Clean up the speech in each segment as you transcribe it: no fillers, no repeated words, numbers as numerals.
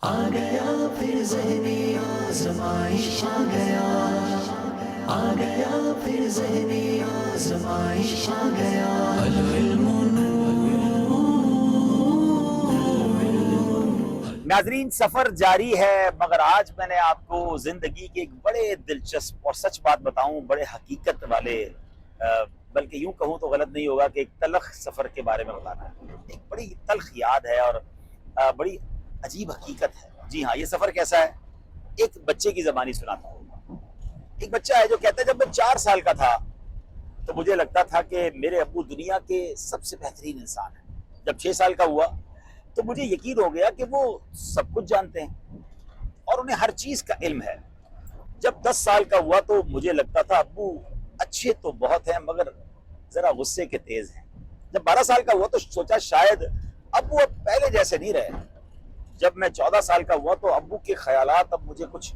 آ گیا پھر ذہنی آزمائش آ گیا، آ گیا پھر ذہنی آزمائش آ گیا، العلم ناظرین، سفر جاری ہے، مگر آج میں نے آپ کو زندگی کے ایک بڑے دلچسپ اور سچ بات بتاؤں، بڑے حقیقت والے بلکہ یوں کہوں تو غلط نہیں ہوگا کہ ایک تلخ سفر کے بارے میں بتانا ہے۔ ایک بڑی تلخ یاد ہے اور بڑی عجیب حقیقت ہے۔ جی ہاں، یہ سفر کیسا ہے؟ ایک بچے کی زبانی سناتا ہوں۔ ایک بچہ ہے جو کہتا ہے جب میں 4 سال کا تھا تو مجھے لگتا تھا کہ میرے ابو دنیا کے سب سے بہترین انسان ہیں۔ جب 6 سال کا ہوا تو مجھے یقین ہو گیا کہ وہ سب کچھ جانتے ہیں اور انہیں ہر چیز کا علم ہے۔ جب 10 سال کا ہوا تو مجھے لگتا تھا ابو اچھے تو بہت ہیں مگر ذرا غصے کے تیز ہیں۔ جب 12 سال کا ہوا تو سوچا شاید ابو اب پہلے جیسے نہیں رہے۔ جب میں 14 سال کا ہوا تو ابو کے خیالات اب مجھے کچھ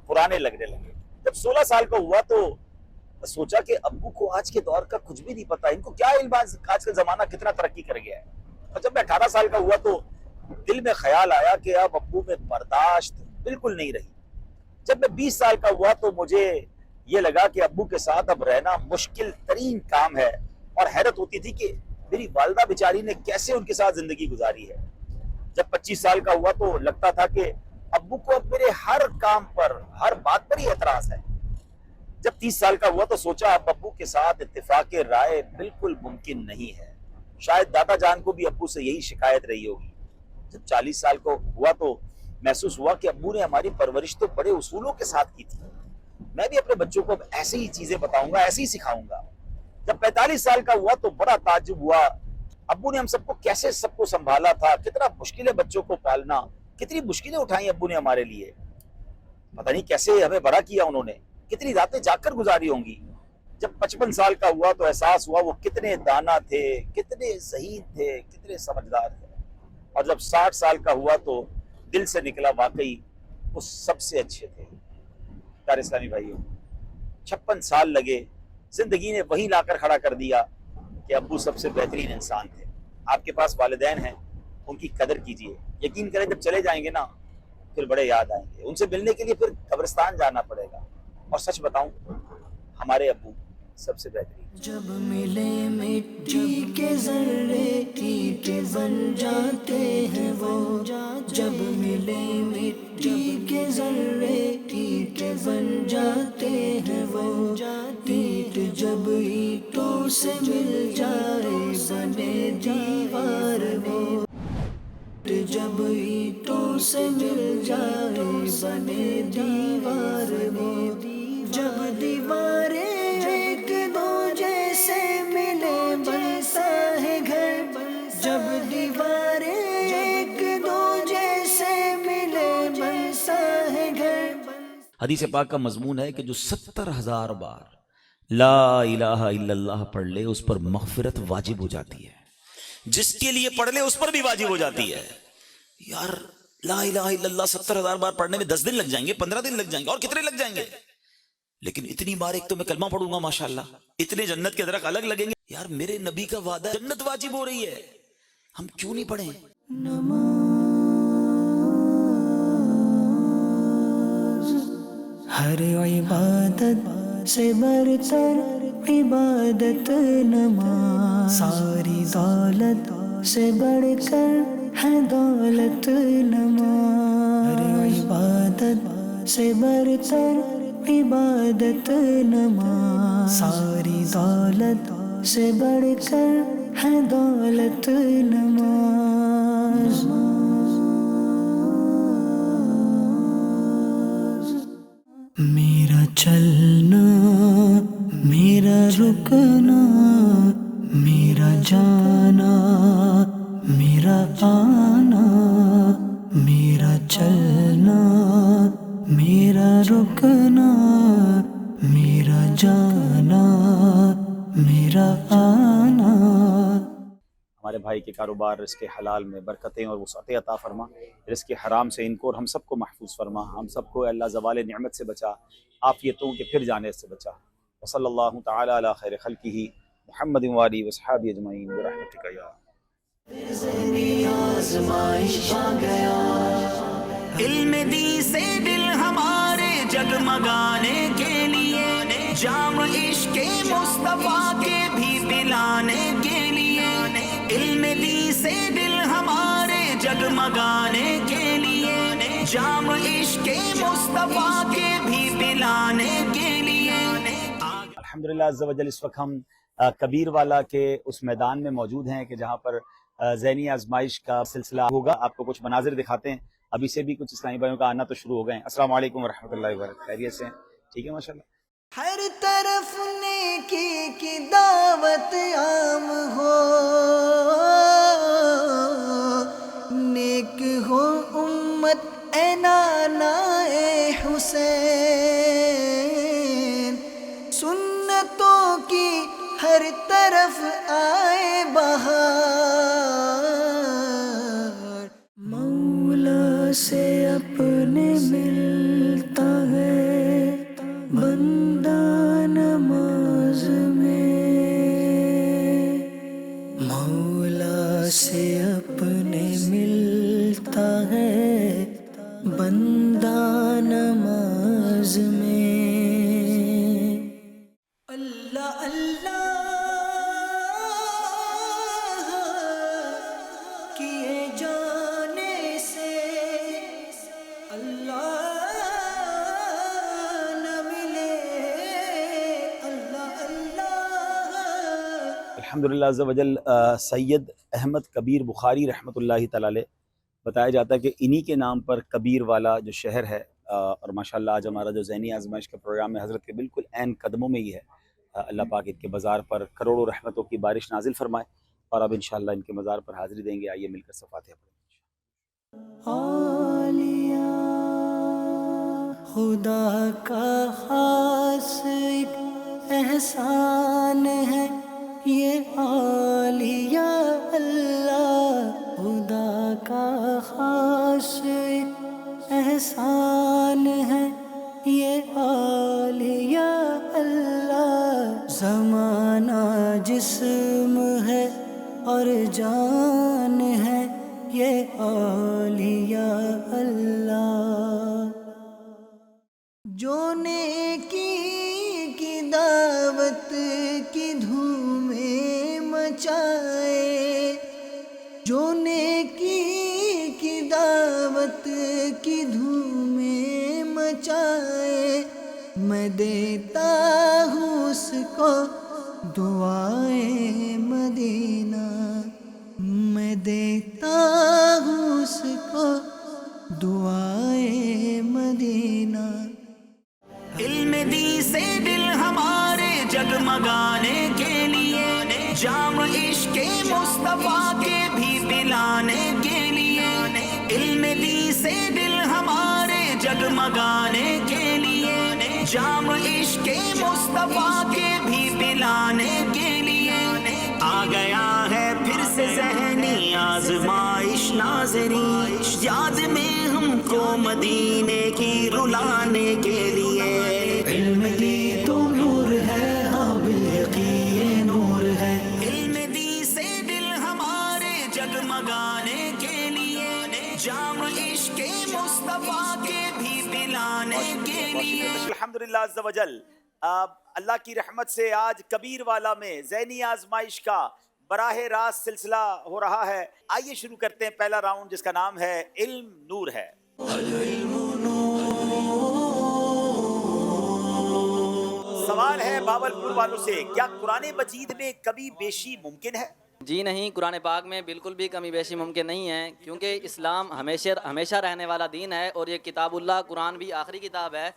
پرانے لگنے لگے۔ جب 16 سال کا ہوا تو سوچا کہ ابو کو آج کے دور کا کچھ بھی نہیں پتا، ان کو کیا علم، آج کا زمانہ کتنا ترقی کر گیا ہے۔ اور جب میں 18 سال کا ہوا تو دل میں خیال آیا کہ اب ابو میں برداشت بالکل نہیں رہی۔ جب میں 20 سال کا ہوا تو مجھے یہ لگا کہ ابو کے ساتھ اب رہنا مشکل ترین کام ہے، اور حیرت ہوتی تھی کہ میری والدہ بیچاری نے کیسے ان کے ساتھ زندگی گزاری ہے۔ جب 25 سال کا ہوا تو لگتا تھا کہ ابو کو اب میرے ہر کام پر، ہر بات پر ہی اعتراض ہے۔ جب 30 سال کا ہوا تو سوچا اب ابو کے ساتھ اتفاق رائے بالکل ممکن نہیں ہے، شاید دادا جان کو بھی ابو سے یہی شکایت رہی ہوگی۔ جب 40 سال کو ہوا تو محسوس ہوا کہ ابو نے ہماری پرورش تو بڑے اصولوں کے ساتھ کی تھی، میں بھی اپنے بچوں کو اب ایسے ہی چیزیں بتاؤں گا، ایسے ہی سکھاؤں گا۔ جب 45 سال کا ہوا تو بڑا تعجب ہوا، ابو نے ہم سب کو کیسے سب کو سنبھالا تھا، کتنا مشکل ہے بچوں کو پالنا، کتنی مشکلیں اٹھائیں ابو نے ہمارے لیے، پتہ نہیں کیسے ہمیں بڑا کیا انہوں نے، کتنی راتیں جاگ کر گزاری ہوں گی۔ جب 55 سال کا ہوا تو احساس ہوا وہ کتنے دانا تھے، کتنے ذہین تھے، کتنے سمجھدار تھے۔ اور جب 60 سال کا ہوا تو دل سے نکلا واقعی وہ سب سے اچھے تھے۔ پیارے اسلامی بھائیوں، 56 سال لگے، زندگی نے وہی لا کر کھڑا کر دیا کہ ابو سب سے بہترین انسان تھے۔ آپ کے پاس والدین ہیں، ان کی قدر کیجئے، یقین کریں جب چلے جائیں گے نا پھر بڑے یاد آئیں گے، ان سے ملنے کے لیے پھر قبرستان جانا پڑے گا۔ اور سچ بتاؤں، ہمارے ابو سب سے بہترین۔ جب ملے مٹی کے ذرے اینٹ بن جاتے ہیں وہ، جب ملے مٹی کے ذرے اینٹ بن جاتے ہیں وہ، اینٹ جب اینٹوں سے مل جائے بنے دیوار وہ، جب اینٹوں سے مل جائے بنے دیوار وہ، جب دیواریں ایک دو جیسے ملے بنتا ہے گھر، جب دیواریں ایک دو جیسے ملے بنتا ہے گھر۔ حدیث پاک کا مضمون ہے کہ جو 70,000 بار لا الہ الا اللہ پڑھ لے اس پر مغفرت واجب ہو جاتی ہے، جس کے لیے پڑھ لے اس پر بھی واجب ہو جاتی ہے۔ یار لا الہ الا اللہ 70,000 بار پڑھنے میں 10 دن لگ جائیں گے، 15 دن لگ جائیں گے، اور کتنے لگ جائیں گے، لیکن اتنی بار ایک تو میں کلمہ پڑھوں گا ماشاءاللہ، اتنے جنت کے درخت الگ لگیں گے۔ یار میرے نبی کا وعدہ ہے، جنت واجب ہو رہی ہے، ہم کیوں نہیں پڑھیں؟ ہر عبادت سے برتر عبادت نماز، ساری دولت سے بڑھ کر ہے دولت نماز، ہر عبادت سے برتر عبادت نماز، ساری دولت سے بڑھ کر ہے دولت نماز۔ میرا چلنا، میرا رکنا، میرا جانا، میرا آنا، میرا چلنا، میرا رکنا، میرا جانا، میرا آنا۔ ہمارے بھائی کے کاروبار، رزق حلال میں برکتیں اور وسعتیں عطا فرما، رزق حرام سے ان کو اور ہم سب کو محفوظ فرما، ہم سب کو اللہ زوال نعمت سے بچا، عافیتوں کے پھر جانے سے بچا۔ وصلی اللہ تعالی علی خیر خلقہ محمد وآلہ وصحبہ اجمعین برحمتک یا ذہنی آزمائش آ گیا۔ جام عشق مصطفیٰ کے بھی پلانے کے لیے، علم دی سے دل ہمارے جگمگانے کے لیے، جام عشق مصطفیٰ کے بھی پلانے کے لیے۔ الحمدللہ عز و جل اس وقت ہم کبیر والا کے اس میدان میں موجود ہیں کہ جہاں پر ذہنی آزمائش کا سلسلہ ہوگا۔ آپ کو کچھ مناظر دکھاتے ہیں، ابھی سے بھی کچھ اسلامی بھائیوں کا آنا تو شروع ہو گئے ہیں۔ السلام علیکم ورحمۃ اللہ وبرکاتہ، خیریت سے ہیں؟ ٹھیک ہے ماشاءاللہ۔ ہر طرف نیکی کی دعوت عام ہو، نیک ہو امت اے نانا اے حسین، سنتوں کی ہر طرف آئے بہار، مولا سے اپنے ملتا ہے بندہ نماز میں، مولا سے اپنے ملتا ہے بندہ نماز میں، اللہ اللہ کیے جانے سے اللہ نہ ملے، اللہ اللہ۔ الحمدللہ عز و جل سید احمد کبیر بخاری رحمۃ اللہ تعالی علیہ، بتایا جاتا ہے کہ انہی کے نام پر کبیر والا جو شہر ہے، اور ماشاءاللہ آج ہمارا جو ذہنی آزمائش کا پروگرام ہے حضرت کے بالکل عین قدموں میں ہی ہے۔ اللہ پاک ان کے مزار پر کروڑوں رحمتوں کی بارش نازل فرمائے، اور اب انشاءاللہ ان کے مزار پر حاضری دیں گے۔ آئیے مل کر صفاتحہ پڑھیں۔ عالیہ خدا کا خاص ایک احسان ہے یہ عالیہ، اللہ خدا کا خاص ایک احسان ہے یہ عالیہ، اللہ زمانہ جسم ہے اور جان ہے یہ عالیہ، اللہ جو نیکی کی دعوت کی دھومیں مچائے، جو نیکی کی دعوت کی دھومیں مچائے، میں دیتا ہوں اس کو دعائیں مدینہ، میں دیتا ہوں اس کو دعائیں مدینہ، علم دی سے دل ہمارے جگمگانے کے لیے، جام عشق مصطفیٰ کے بھی پلانے کے لیے، علم دی سے دل ہمارے جگمگانے کے لیے، جام عشق مصطفیٰ کے بھی پلانے کے لیے، آ گیا ہے پھر سے ذہنی آزمائش ناظرین، یاد میں ہم کو مدینے کی رلانے کے لیے، علم دی تو نور ہے، ہاں بالیقین نور ہے، علم دی سے دل ہمارے جگمگانے کے لیے، جام عشق مصطفیٰ کے بھی پلانے کے لیے۔ الحمدللہ عز و جل اللہ کی رحمت سے آج کبیر والا میں ذہنی آزمائش کا براہ راست سلسلہ ہو رہا ہے۔ آئیے شروع کرتے ہیں پہلا راؤنڈ جس کا نام ہے علم نور ہے۔ سوال ہے باولپور والوں سے، کیا قرآن مجید میں کمی بیشی ممکن ہے؟ جی نہیں، قرآن پاک میں بالکل بھی کمی بیشی ممکن نہیں ہے، کیونکہ اسلام ہمیشہ رہنے والا دین ہے، اور یہ کتاب اللہ قرآن بھی آخری کتاب ہے،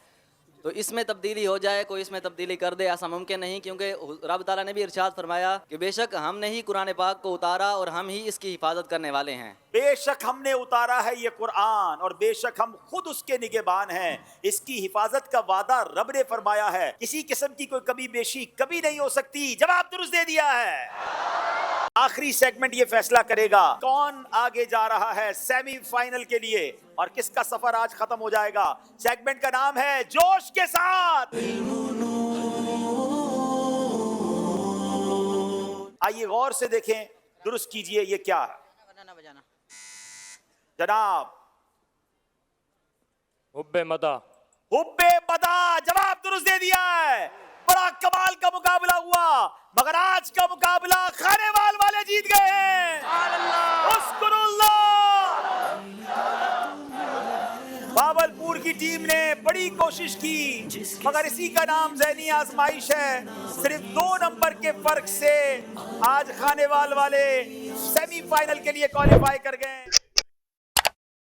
تو اس میں تبدیلی ہو جائے، کوئی اس میں تبدیلی کر دے، ایسا ممکن نہیں، کیونکہ رب تعالیٰ نے بھی ارشاد فرمایا کہ بے شک ہم نے ہی قرآن پاک کو اتارا اور ہم ہی اس کی حفاظت کرنے والے ہیں۔ بے شک ہم نے اتارا ہے یہ قرآن اور بے شک ہم خود اس کے نگہبان ہیں، اس کی حفاظت کا وعدہ رب نے فرمایا ہے، کسی قسم کی کوئی کمی بیشی کبھی نہیں ہو سکتی۔ جواب درست دے دیا ہے۔ آخری سیگمنٹ یہ فیصلہ کرے گا کون آگے جا رہا ہے سیمی فائنل کے لیے اور کس کا سفر آج ختم ہو جائے گا۔ سیگمنٹ کا نام ہے جوش کے ساتھ۔ آئیے غور سے دیکھیں، درست کیجئے یہ کیا ہے جناب؟ حب مدح۔ حب مدح، جواب درست دے دیا ہے۔ بڑا کمال کا مقابلہ ہوا، مگر آج کا مقابلہ خانیوال والے جیت گئے ہیں۔ اذکر اللہ۔ بھاولپور کی ٹیم نے بڑی کوشش کی، مگر اسی کا نام ذہنی آزمائش ہے۔ صرف 2 نمبر کے فرق سے آج خانیوال والے سیمی فائنل کے لیے کوالیفائی کر گئے۔